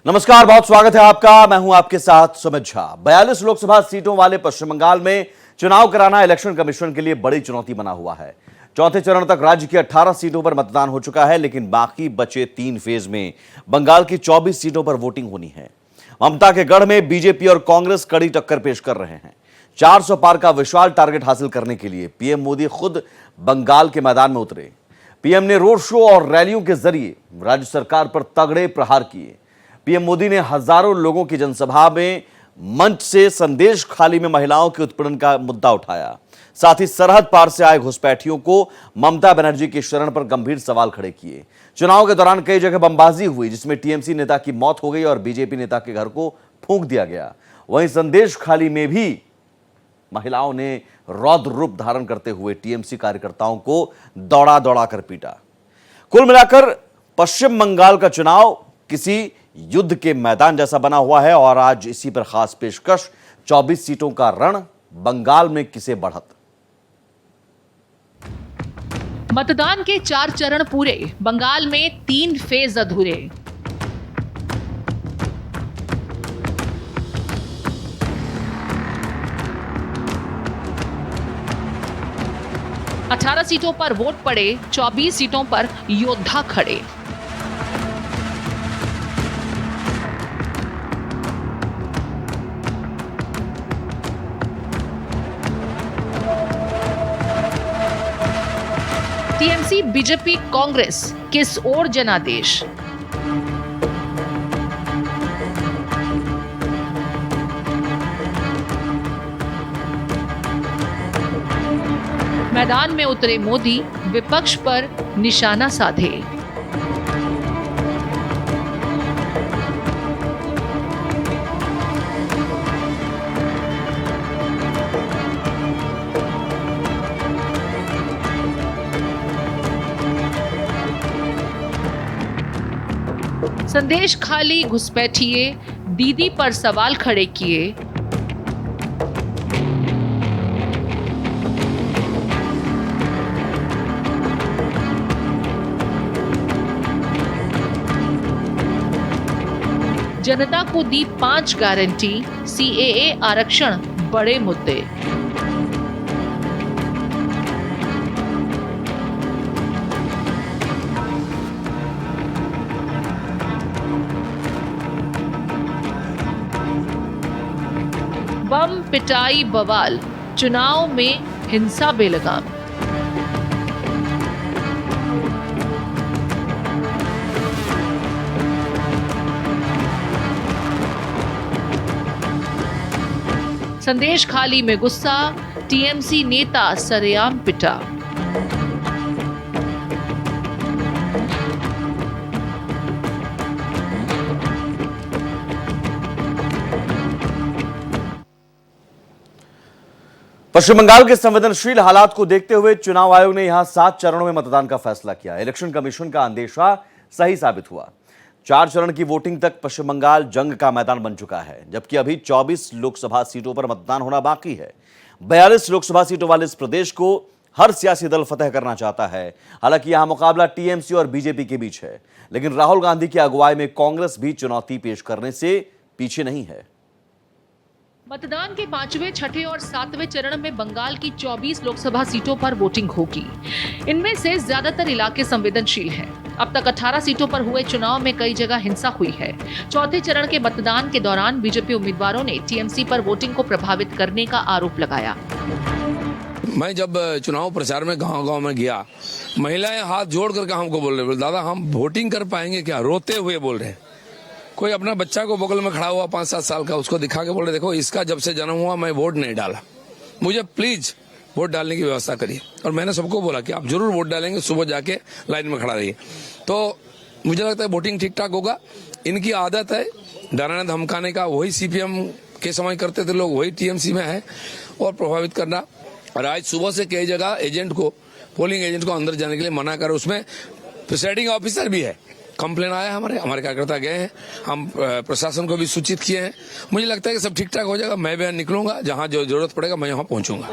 नमस्कार, बहुत स्वागत है आपका। मैं हूं आपके साथ सुमित झा। 42 लोकसभा सीटों वाले पश्चिम बंगाल में चुनाव कराना इलेक्शन कमीशन के लिए बड़ी चुनौती बना हुआ है। चौथे चरण तक राज्य की 18 सीटों पर मतदान हो चुका है, लेकिन बाकी बचे 3 फेज में बंगाल की 24 सीटों पर वोटिंग होनी है। ममता के गढ़ में बीजेपी और कांग्रेस कड़ी टक्कर पेश कर रहे हैं। 400 पार का विशाल टारगेट हासिल करने के लिए पीएम मोदी खुद बंगाल के मैदान में उतरे। पीएम ने रोड शो और रैलियों के जरिए राज्य सरकार पर तगड़े प्रहार किए। पीएम मोदी ने हजारों लोगों की जनसभा में मंच से संदेश खाली में महिलाओं के उत्पीड़न का मुद्दा उठाया। साथ ही सरहद पार से आए घुसपैठियों को ममता बनर्जी के शरण पर गंभीर सवाल खड़े किए। चुनाव के दौरान कई जगह बमबाजी हुई, जिसमें टीएमसी नेता की मौत हो गई और बीजेपी नेता के घर को फूंक दिया गया। वहीं संदेश खाली में भी महिलाओं ने रौद्र रूप धारण करते हुए टीएमसी कार्यकर्ताओं को दौड़ा दौड़ा कर पीटा। कुल मिलाकर पश्चिम बंगाल का चुनाव किसी युद्ध के मैदान जैसा बना हुआ है और आज इसी पर खास पेशकश 24 सीटों का रण, बंगाल में किसे बढ़त। मतदान के 4 चरण पूरे, बंगाल में 3 फेज अधूरे। अठारह सीटों पर वोट पड़े, 24 सीटों पर योद्धा खड़े। टीएमसी, बीजेपी, कांग्रेस किस ओर जनादेश। मैदान में उतरे मोदी, विपक्ष पर निशाना साधे। संदेश खाली, घुसपैठिए, दीदी पर सवाल खड़े किए। जनता को दी 5 गारंटी, सीएए, आरक्षण बड़े मुद्दे। बम, पिटाई, बवाल, चुनाव में हिंसा बेलगाम। संदेश खाली में गुस्सा, टीएमसी नेता सरेआम पिटा। पश्चिम बंगाल के संवेदनशील हालात को देखते हुए चुनाव आयोग ने यहां 7 चरणों में मतदान का फैसला किया। इलेक्शन कमीशन का अंदेशा सही साबित हुआ। 4 चरण की वोटिंग तक पश्चिम बंगाल जंग का मैदान बन चुका है, जबकि अभी 24 लोकसभा सीटों पर मतदान होना बाकी है। 42 लोकसभा सीटों वाले इस प्रदेश को हर सियासी दल फतह करना चाहता है। हालांकि यहां मुकाबला टीएमसी और बीजेपी के बीच है, लेकिन राहुल गांधी की अगुवाई में कांग्रेस भी चुनौती पेश करने से पीछे नहीं है। मतदान के 5वें, 6ठे और 7वें चरण में बंगाल की 24 लोकसभा सीटों पर वोटिंग होगी। इनमें से ज्यादातर इलाके संवेदनशील हैं। अब तक 18 सीटों पर हुए चुनाव में कई जगह हिंसा हुई है। चौथे चरण के मतदान के दौरान बीजेपी उम्मीदवारों ने टीएमसी पर वोटिंग को प्रभावित करने का आरोप लगाया। मैं जब चुनाव प्रचार में गांव-गांव में गया, महिलाएं हाथ जोड़ करके हमको बोल रहे, दादा हम वोटिंग कर पाएंगे क्या, रोते हुए बोल रहे। कोई अपना बच्चा को बगल में खड़ा हुआ 5-7 साल का, उसको दिखा के बोल रहे देखो इसका जब से जन्म हुआ मैं वोट नहीं डाला, मुझे प्लीज वोट डालने की व्यवस्था करिए। और मैंने सबको बोला कि आप जरूर वोट डालेंगे, सुबह जाके लाइन में खड़ा रहिए। तो मुझे लगता है वोटिंग ठीक ठाक होगा। इनकी आदत है डराने धमकाने का, वही सीपीएम के समय करते थे लोग, वही टीएमसी में है, और प्रभावित करना। और आज सुबह से कई जगह एजेंट को, पोलिंग एजेंट को अंदर जाने के लिए मना कर, उसमें प्रिसाइडिंग ऑफिसर भी है। कंप्लेन आया, हमारे कार्यकर्ता गए हैं, हम प्रशासन को भी सूचित किए हैं। मुझे लगता है कि सब ठीक ठाक हो जाएगा। मैं भी निकलूंगा, जहां जो जरूरत पड़ेगा मैं वहां पहुंचूंगा।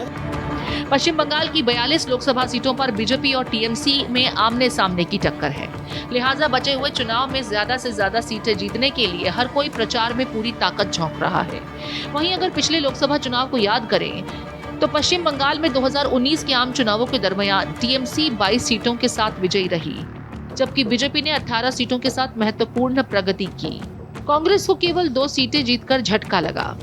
पश्चिम बंगाल की 42 लोकसभा सीटों पर बीजेपी और टीएमसी में आमने सामने की टक्कर है। लिहाजा बचे हुए चुनाव में ज्यादा से ज्यादा सीटें जीतने के लिए हर कोई प्रचार में पूरी ताकत झोंक रहा है। वहीं अगर पिछले लोकसभा चुनाव को याद करें तो पश्चिम बंगाल में 2019 के आम चुनावों के दरमियान टीएमसी 22 सीटों के साथ विजयी रही, जबकि बीजेपी ने 18 सीटों के साथ महत्वपूर्ण प्रगति की। कांग्रेस को केवल 2 सीटें जीतकर झटका लगा।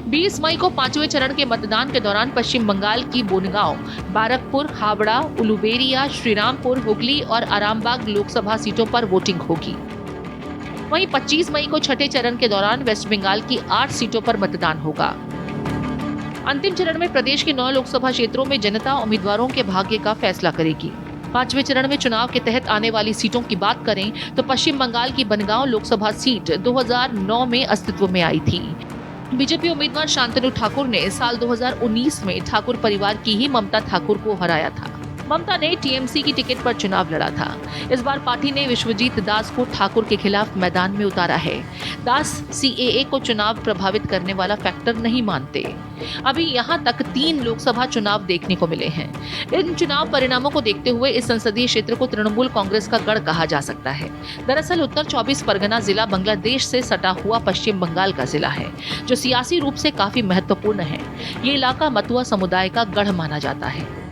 20 मई को 5वें चरण के मतदान के दौरान पश्चिम बंगाल की बोनगांव, बारकपुर, हावड़ा, उलुबेरिया, श्रीरामपुर, हुगली और आरामबाग लोकसभा सीटों पर वोटिंग होगी। वहीं 25 मई को छठे चरण के दौरान वेस्ट बंगाल की 8 सीटों पर मतदान होगा। अंतिम चरण में प्रदेश के 9 लोकसभा क्षेत्रों में जनता उम्मीदवारों के भाग्य का फैसला करेगी। 5वें चरण में चुनाव के तहत आने वाली सीटों की बात करें तो पश्चिम बंगाल की बनगांव लोकसभा सीट 2009 में अस्तित्व में आई थी। बीजेपी उम्मीदवार शांतनु ठाकुर ने साल 2019 में ठाकुर परिवार की ही ममता ठाकुर को हराया था। ममता ने टीएमसी की टिकट पर चुनाव लड़ा था। इस बार पार्टी ने विश्वजीत दास को ठाकुर के खिलाफ मैदान में उतारा है। दास सीएए को चुनाव प्रभावित करने वाला फैक्टर नहीं मानते। अभी यहां तक 3 लोकसभा चुनाव देखने को मिले हैं। इन चुनाव परिणामों को देखते हुए इस संसदीय क्षेत्र को तृणमूल कांग्रेस का गढ़ कहा जा सकता है। दरअसल उत्तर 24 परगना जिला बांग्लादेश से सटा हुआ पश्चिम बंगाल का जिला है, जो सियासी रूप से काफी महत्वपूर्ण है। ये इलाका मतुआ समुदाय का गढ़ माना जाता है।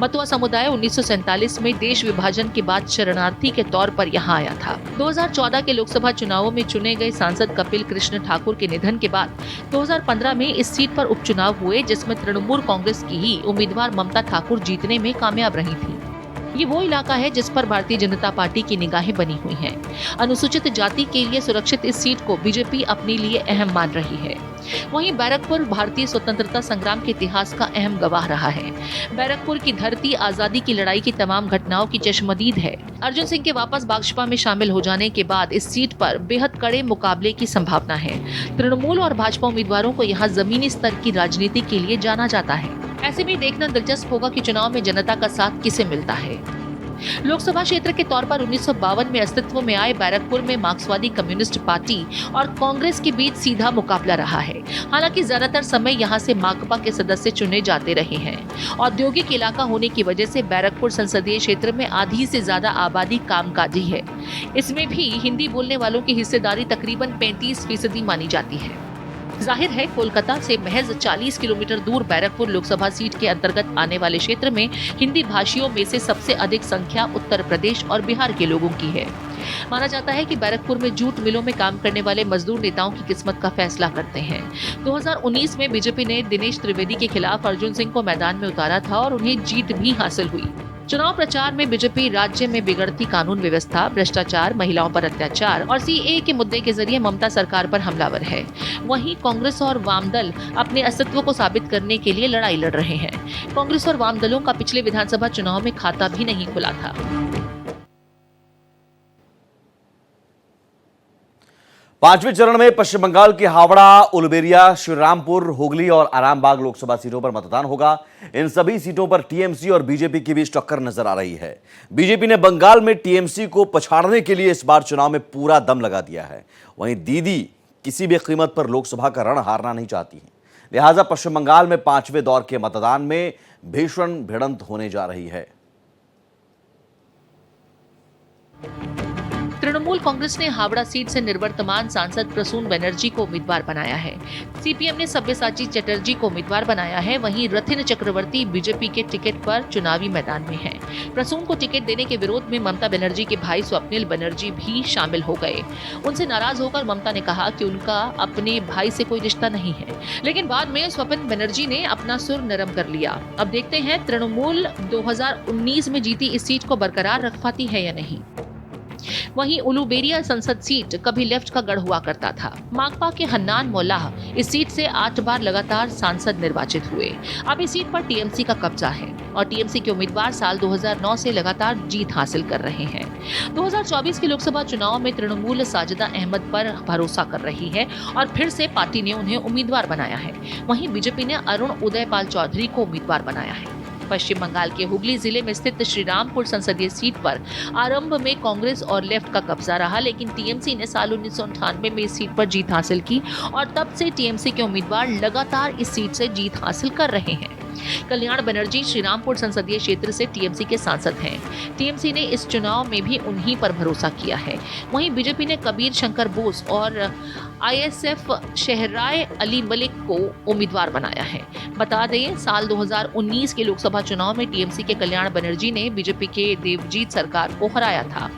मतुआ समुदाय 1947 में देश विभाजन के बाद शरणार्थी के तौर पर यहां आया था। 2014 के लोकसभा चुनावों में चुने गए सांसद कपिल कृष्ण ठाकुर के निधन के बाद 2015 में इस सीट पर उपचुनाव हुए, जिसमें तृणमूल कांग्रेस की ही उम्मीदवार ममता ठाकुर जीतने में कामयाब रही थी। ये वो इलाका है जिस पर भारतीय जनता पार्टी की निगाहें बनी हुई हैं। अनुसूचित जाति के लिए सुरक्षित इस सीट को बीजेपी अपने लिए अहम मान रही है। वहीं बैरकपुर भारतीय स्वतंत्रता संग्राम के इतिहास का अहम गवाह रहा है। बैरकपुर की धरती आजादी की लड़ाई की तमाम घटनाओं की चश्मदीद है। अर्जुन सिंह के वापस भाजपा में शामिल हो जाने के बाद इस सीट पर बेहद कड़े मुकाबले की संभावना है। तृणमूल और भाजपा उम्मीदवारों को यहाँ जमीनी स्तर की राजनीति के लिए जाना जाता है। ऐसे में देखना दिलचस्प होगा कि चुनाव में जनता का साथ किसे मिलता है। लोकसभा क्षेत्र के तौर पर 1952 में अस्तित्व में आए बैरकपुर में मार्क्सवादी कम्युनिस्ट पार्टी और कांग्रेस के बीच सीधा मुकाबला रहा है। हालांकि ज्यादातर समय यहां से माकपा के सदस्य चुने जाते रहे हैं। औद्योगिक इलाका होने की वजह से बैरकपुर संसदीय क्षेत्र में आधी से ज्यादा आबादी कामकाजी है। इसमें भी हिंदी बोलने वालों की हिस्सेदारी तकरीबन 35% मानी जाती है। जाहिर है कोलकाता से महज 40 किलोमीटर दूर बैरकपुर लोकसभा सीट के अंतर्गत आने वाले क्षेत्र में हिंदी भाषियों में से सबसे अधिक संख्या उत्तर प्रदेश और बिहार के लोगों की है। माना जाता है कि बैरकपुर में जूट मिलों में काम करने वाले मजदूर नेताओं की किस्मत का फैसला करते हैं। 2019 में बीजेपी ने दिनेश त्रिवेदी के खिलाफ अर्जुन सिंह को मैदान में उतारा था और उन्हें जीत भी हासिल हुई। चुनाव प्रचार में बीजेपी राज्य में बिगड़ती कानून व्यवस्था, भ्रष्टाचार, महिलाओं पर अत्याचार और सीएए के मुद्दे के जरिए ममता सरकार पर हमलावर है। वहीं कांग्रेस और वाम दल अपने अस्तित्व को साबित करने के लिए लड़ाई लड़ रहे हैं। कांग्रेस और वाम दलों का पिछले विधानसभा चुनाव में खाता भी नहीं खुला था। पांचवें चरण में पश्चिम बंगाल की हावड़ा, उलुबेरिया, श्रीरामपुर, हुगली और आरामबाग लोकसभा सीटों पर मतदान होगा। इन सभी सीटों पर टीएमसी और बीजेपी के बीच टक्कर नजर आ रही है। बीजेपी ने बंगाल में टीएमसी को पछाड़ने के लिए इस बार चुनाव में पूरा दम लगा दिया है। वहीं दीदी किसी भी कीमत पर लोकसभा का रण हारना नहीं चाहती हैं। लिहाजा पश्चिम बंगाल में 5वें दौर के मतदान में भीषण भिड़ंत होने जा रही है। तृणमूल कांग्रेस ने हावड़ा सीट से निर्वर्तमान सांसद प्रसून बनर्जी को उम्मीदवार बनाया है। सीपीएम ने सब्यसाची चटर्जी को उम्मीदवार बनाया है। वहीं रथिन चक्रवर्ती बीजेपी के टिकट पर चुनावी मैदान में हैं। प्रसून को टिकट देने के विरोध में ममता बनर्जी के भाई स्वप्निल बनर्जी भी शामिल हो गए। उनसे नाराज होकर ममता ने कहा कि उनका अपने भाई से कोई रिश्ता नहीं है, लेकिन बाद में स्वप्निल बनर्जी ने अपना सुर नरम कर लिया। अब देखते हैं तृणमूल 2019 में जीती इस सीट को बरकरार रख पाती है या नहीं। वहीं उलुबेरिया संसद सीट कभी लेफ्ट का गढ़ हुआ करता था। माकपा के हन्नान मोल्लाह इस सीट से 8 बार लगातार सांसद निर्वाचित हुए। अब इस सीट पर टीएमसी का कब्जा है और टीएमसी के उम्मीदवार साल 2009 से लगातार जीत हासिल कर रहे हैं। 2024 के लोकसभा चुनाव में तृणमूल साजिदा अहमद पर भरोसा कर रही है और फिर से पार्टी ने उन्हें उम्मीदवार बनाया है। वहीं बीजेपी ने अरुण उदयपाल चौधरी को उम्मीदवार बनाया है। पश्चिम बंगाल के हुगली जिले में स्थित श्रीरामपुर संसदीय सीट पर आरंभ में कांग्रेस और लेफ्ट का कब्जा रहा, लेकिन टीएमसी ने साल 1998 में इस सीट पर जीत हासिल की और तब से टीएमसी के उम्मीदवार लगातार इस सीट से जीत हासिल कर रहे हैं। कल्याण बनर्जी श्रीरामपुर संसदीय क्षेत्र से टीएमसी के सांसद हैं। टीएमसी ने इस चुनाव में भी उन्हीं पर भरोसा किया है। वहीं बीजेपी ने कबीर शंकर बोस और आईएसएफ शहराय अली मलिक को उम्मीदवार बनाया है। बता दें, साल 2019 के लोकसभा चुनाव में टीएमसी के कल्याण बनर्जी ने बीजेपी के देवजीत सरकार को हराया था।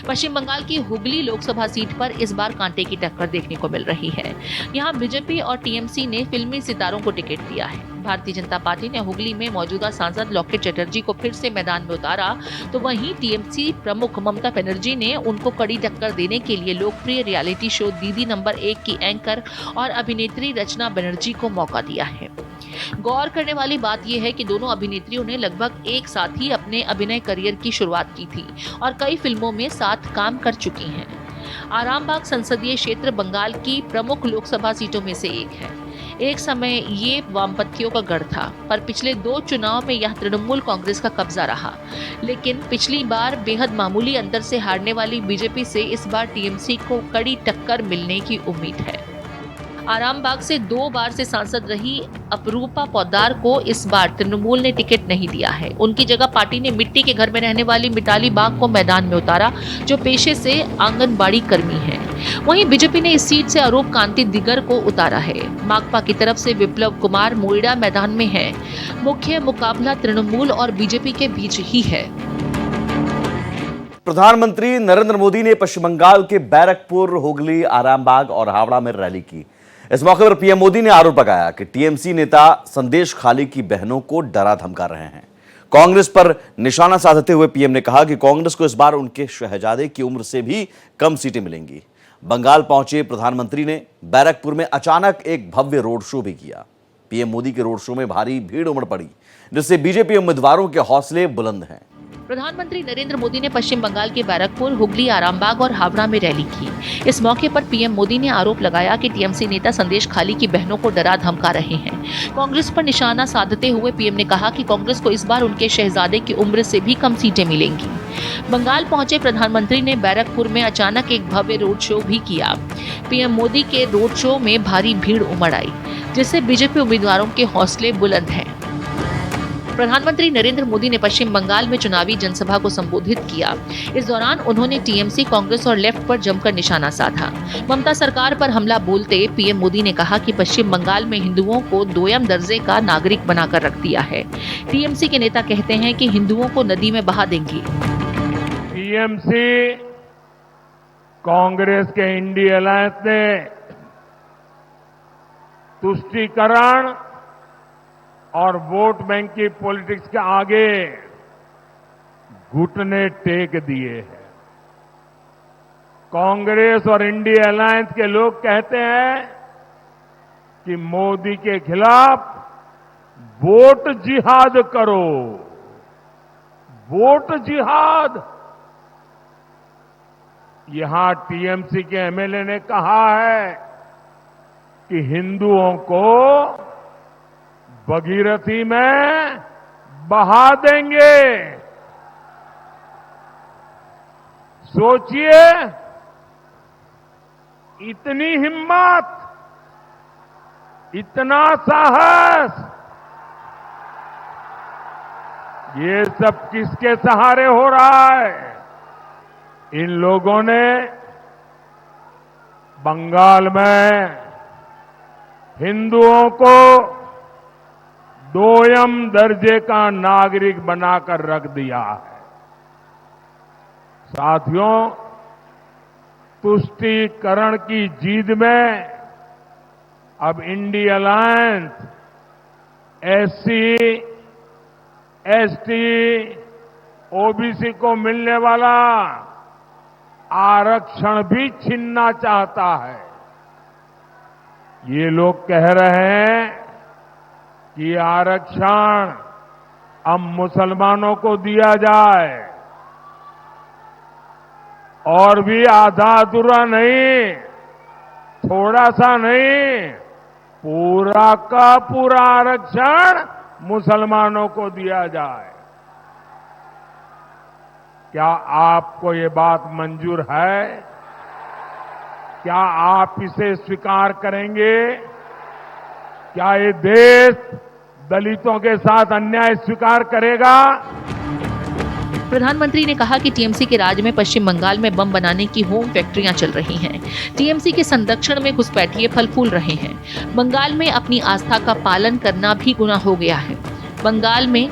पश्चिम बंगाल की हुगली लोकसभा सीट पर इस बार कांटे की टक्कर देखने को मिल रही है। यहाँ बीजेपी और टीएमसी ने फिल्मी सितारों को टिकट दिया है। भारतीय जनता पार्टी ने हुगली में मौजूदा सांसद लॉकेट चटर्जी को फिर से मैदान में उतारा, तो वहीं टीएमसी प्रमुख ममता बनर्जी ने उनको कड़ी टक्कर देने के लिए लोकप्रिय रियलिटी शो दीदी नंबर 1 की एंकर और अभिनेत्री रचना बनर्जी को मौका दिया है। गौर करने वाली बात यह है कि दोनों अभिनेत्रियों ने लगभग एक साथ ही अपने अभिनय करियर की शुरुआत की थी और कई फिल्मों में साथ काम कर चुकी हैं। आरामबाग संसदीय क्षेत्र बंगाल की प्रमुख लोकसभा सीटों में से एक है। एक समय ये वामपंथियों का गढ़ था, पर पिछले 2 चुनाव में यह तृणमूल कांग्रेस का कब्जा रहा। लेकिन पिछली बार बेहद मामूली अंतर से हारने वाली बीजेपी से इस बार टीएमसी को कड़ी टक्कर मिलने की उम्मीद है। आरामबाग से 2 बार से सांसद रही अपरूपा पोद्दार को इस बार तृणमूल ने टिकट नहीं दिया है। उनकी जगह पार्टी ने मिट्टी के घर में रहने वाली मिताली बाग को मैदान में उतारा, जो पेशे से आंगनबाड़ी कर्मी है। वहीं बीजेपी ने इस सीट से अरूप कांति दिगर को उतारा है। माकपा की तरफ से विप्लव कुमार मोइडा मैदान में है। मुख्य मुकाबला तृणमूल और बीजेपी के बीच ही है। प्रधानमंत्री नरेंद्र मोदी ने पश्चिम बंगाल के बैरकपुर, हुगली, आरामबाग और हावड़ा में रैली की। इस मौके पर पीएम मोदी ने आरोप लगाया कि टीएमसी नेता संदेश खाली की बहनों को डरा धमका रहे हैं। कांग्रेस पर निशाना साधते हुए पीएम ने कहा कि कांग्रेस को इस बार उनके शहजादे की उम्र से भी कम सीटें मिलेंगी। बंगाल पहुंचे प्रधानमंत्री ने बैरकपुर में अचानक एक भव्य रोड शो भी किया। पीएम मोदी के रोड शो में भारी भीड़ उमड़ पड़ी, जिससे बीजेपी उम्मीदवारों के हौसले बुलंद हैं। प्रधानमंत्री नरेंद्र मोदी ने पश्चिम बंगाल के बैरकपुर, हुगली, आरामबाग और हावड़ा में रैली की। इस मौके पर पीएम मोदी ने आरोप लगाया कि टीएमसी नेता संदेश खाली की बहनों को डरा धमका रहे हैं। कांग्रेस पर निशाना साधते हुए पीएम ने कहा कि कांग्रेस को इस बार उनके शहजादे की उम्र से भी कम सीटें मिलेंगी। बंगाल पहुंचे प्रधानमंत्री ने बैरकपुर में अचानक एक भव्य रोड शो भी किया। पीएम मोदी के रोड शो में भारी भीड़ उमड़ आई, जिससे बीजेपी उम्मीदवारों के हौसले बुलंद हैं। प्रधानमंत्री नरेंद्र मोदी ने पश्चिम बंगाल में चुनावी जनसभा को संबोधित किया। इस दौरान उन्होंने टीएमसी, कांग्रेस और लेफ्ट पर जमकर निशाना साधा। ममता सरकार पर हमला बोलते पीएम मोदी ने कहा कि पश्चिम बंगाल में हिंदुओं को दोयम दर्जे का नागरिक बनाकर रख दिया है। टीएमसी के नेता कहते हैं कि हिंदुओं को नदी में बहा देंगे। टीएमसी कांग्रेस के इंडिया अलायंस ने तुष्टीकरण और वोट बैंक की पॉलिटिक्स के आगे घुटने टेक दिए हैं। कांग्रेस और इंडिया अलायंस के लोग कहते हैं कि मोदी के खिलाफ वोट जिहाद करो, वोट जिहाद। यहां टीएमसी के एमएलए ने कहा है कि हिंदुओं को भगीरथी में बहा देंगे। सोचिए, इतनी हिम्मत, इतना साहस, ये सब किसके सहारे हो रहा है? इन लोगों ने बंगाल में हिंदुओं को दोयम दर्जे का नागरिक बनाकर रख दिया है। साथियों, तुष्टीकरण की जीत में अब India alliance SC, ST, OBC को मिलने वाला आरक्षण भी छीनना चाहता है। ये लोग कह रहे हैं कि आरक्षण अब मुसलमानों को दिया जाए, और भी आधा अधूरा नहीं, थोड़ा सा नहीं, पूरा का पूरा आरक्षण मुसलमानों को दिया जाए। क्या आपको ये बात मंजूर है? क्या आप इसे स्वीकार करेंगे? क्या ये देश दलितों के साथ अन्याय स्वीकार करेगा? प्रधानमंत्री ने कहा कि टीएमसी के राज में पश्चिम बंगाल में बम बनाने की होम फैक्ट्रियां चल रही हैं। टीएमसी के संरक्षण में घुसपैठिए फल फूल रहे हैं। बंगाल में अपनी आस्था का पालन करना भी गुनाह हो गया है। बंगाल में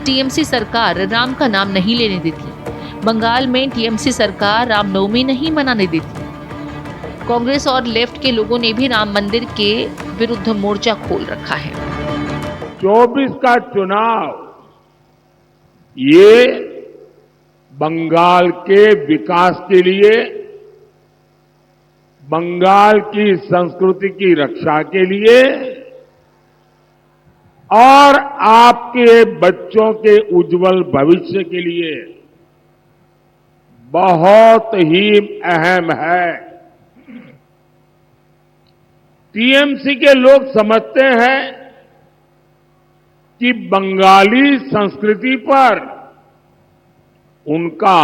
टीएमसी सरकार राम का नाम नहीं लेने देती। बंगाल में टीएमसी सरकार रामनवमी नहीं मनाने देती। कांग्रेस और लेफ्ट के लोगों ने भी राम मंदिर के विरुद्ध मोर्चा खोल रखा है। 24 का चुनाव ये बंगाल के विकास के लिए, बंगाल की संस्कृति की रक्षा के लिए और आपके बच्चों के उज्जवल भविष्य के लिए बहुत ही अहम है। टीएमसी के लोग समझते हैं कि बंगाली संस्कृति पर उनका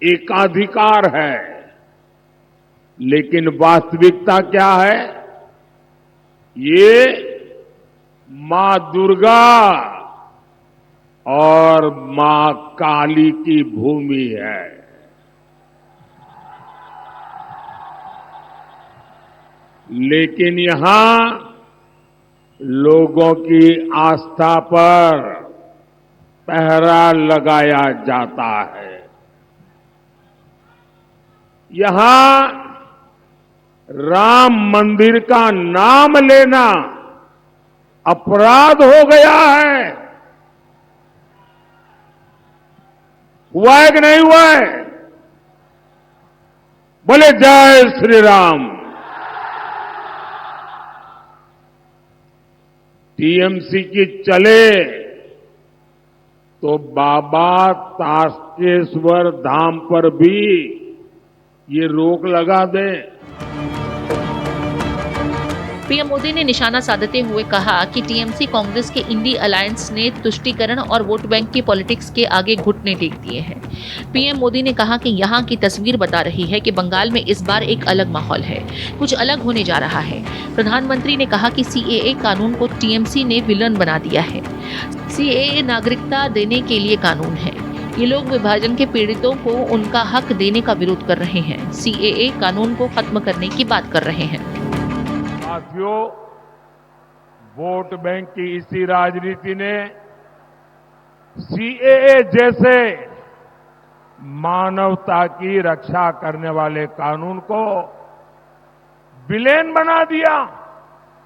एकाधिकार है, लेकिन वास्तविकता क्या है? ये मां दुर्गा और मां काली की भूमि है। लेकिन यहां लोगों की आस्था पर पहरा लगाया जाता है। यहां राम मंदिर का नाम लेना अपराध हो गया है। हुआ है कि नहीं हुआ है? बोले जय श्री राम। टीएमसी की चले तो बाबा तारकेश्वर धाम पर भी ये रोक लगा दे। पीएम मोदी ने निशाना साधते हुए कहा कि टीएमसी कांग्रेस के इंडी अलायंस ने तुष्टीकरण और वोट बैंक की पॉलिटिक्स के आगे घुटने टेक दिए हैं। पीएम मोदी ने कहा कि यहाँ की तस्वीर बता रही है कि बंगाल में इस बार एक अलग माहौल है, कुछ अलग होने जा रहा है। प्रधानमंत्री ने कहा कि सीएए कानून को टीएमसी ने विलन बना दिया है। सीएए नागरिकता देने के लिए कानून है। ये लोग विभाजन के पीड़ितों को उनका हक देने का विरोध कर रहे हैं। सीएए कानून को खत्म करने की बात कर रहे हैं। साथियों, वोट बैंक की इसी राजनीति ने सीएए जैसे मानवता की रक्षा करने वाले कानून को विलेन बना दिया।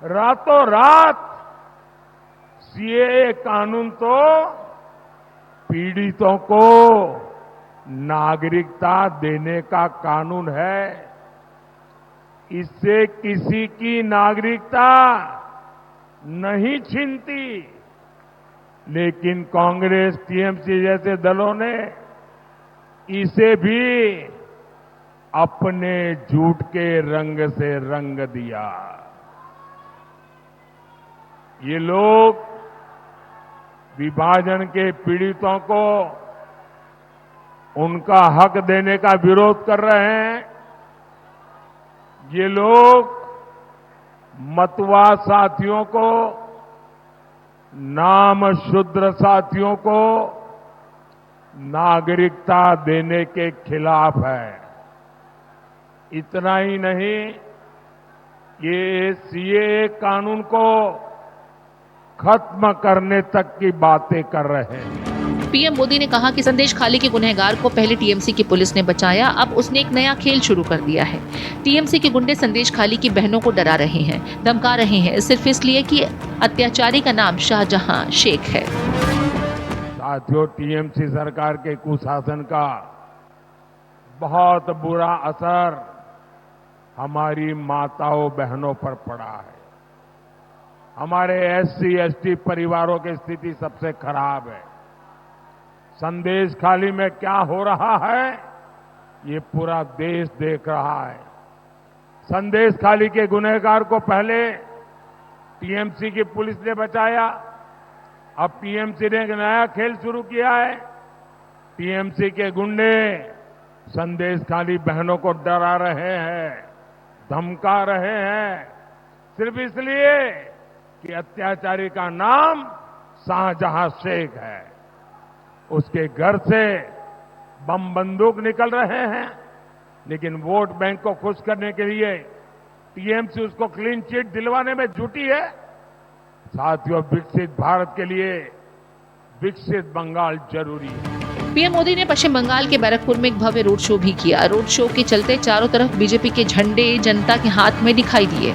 रातों रात सीएए कानून तो पीड़ितों को नागरिकता देने का कानून है। इससे किसी की नागरिकता नहीं छीनती, लेकिन कांग्रेस, टीएमसी जैसे दलों ने इसे भी अपने झूठ के रंग से रंग दिया। ये लोग विभाजन के पीड़ितों को उनका हक देने का विरोध कर रहे हैं। ये लोग मतवा साथियों को, नाम शूद्र साथियों को नागरिकता देने के खिलाफ है। इतना ही नहीं, ये सीएए कानून को खत्म करने तक की बातें कर रहे हैं। पीएम मोदी ने कहा कि संदेश खाली के गुनहगार को पहले टीएमसी की पुलिस ने बचाया, अब उसने एक नया खेल शुरू कर दिया है। टीएमसी के गुंडे संदेश खाली की बहनों को डरा रहे हैं, धमका रहे हैं, सिर्फ इसलिए कि अत्याचारी का नाम शाहजहां शेख है। साथियों, टीएमसी सरकार के कुशासन का बहुत बुरा असर हमारी माताओं बहनों पर पड़ा है। हमारे एससी एसटी परिवारों की स्थिति सबसे खराब है। संदेश खाली में क्या हो रहा है, ये पूरा देश देख रहा है। संदेश खाली के गुनहगार को पहले टीएमसी की पुलिस ने बचाया, अब टीएमसी ने एक नया खेल शुरू किया है। टीएमसी के गुंडे संदेश खाली बहनों को डरा रहे हैं, धमका रहे हैं, सिर्फ इसलिए कि अत्याचारी का नाम शाहजहां शेख है। उसके घर से बम बंदूक निकल रहे हैं, लेकिन वोट बैंक को खुश करने के लिए टीएमसी उसको क्लीन चिट दिलवाने में जुटी है। साथियों, विकसित भारत के लिए विकसित बंगाल जरूरी है। पीएम मोदी ने पश्चिम बंगाल के बैरकपुर में एक भव्य रोड शो भी किया। रोड शो के चलते चारों तरफ बीजेपी के झंडे जनता के हाथ में दिखाई दिए।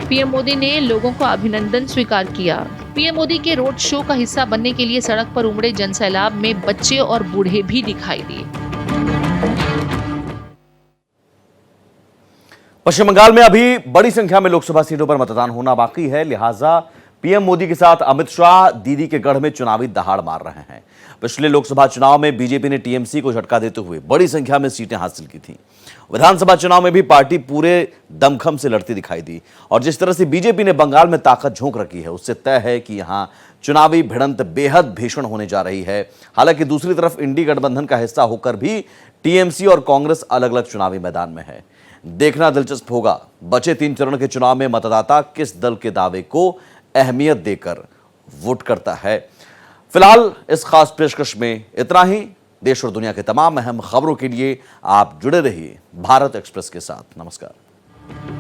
पीएम मोदी ने लोगों का अभिनंदन स्वीकार किया। पीएम मोदी के रोड शो का हिस्सा बनने के लिए सड़क पर उमड़े जनसैलाब में बच्चे और बूढ़े भी दिखाई दिए। पश्चिम बंगाल में अभी बड़ी संख्या में लोकसभा सीटों पर मतदान होना बाकी है, लिहाजा पीएम मोदी के साथ अमित शाह दीदी के गढ़ में चुनावी दहाड़ मार रहे हैं। पिछले लोकसभा चुनाव में बीजेपी ने टीएमसी को झटका देते हुए बड़ी संख्या में सीटें हासिल की थीं। विधानसभा चुनाव में भी पार्टी पूरे दमखम से लड़ती दिखाई दी और जिस तरह से बीजेपी ने बंगाल में ताकत झोंक रखी है, उससे तय है कि यहां चुनावी भिड़ंत बेहद भीषण होने जा रही है। हालांकि दूसरी तरफ इंडी गठबंधन का हिस्सा होकर भी टीएमसी और कांग्रेस अलग अलग चुनावी मैदान में है। देखना दिलचस्प होगा बचे 3 चरण के चुनाव में मतदाता किस दल के दावे को अहमियत देकर वोट करता है। फिलहाल इस खास पेशकश में इतना ही। देश और दुनिया के तमाम अहम खबरों के लिए आप जुड़े रहिए भारत एक्सप्रेस के साथ। नमस्कार।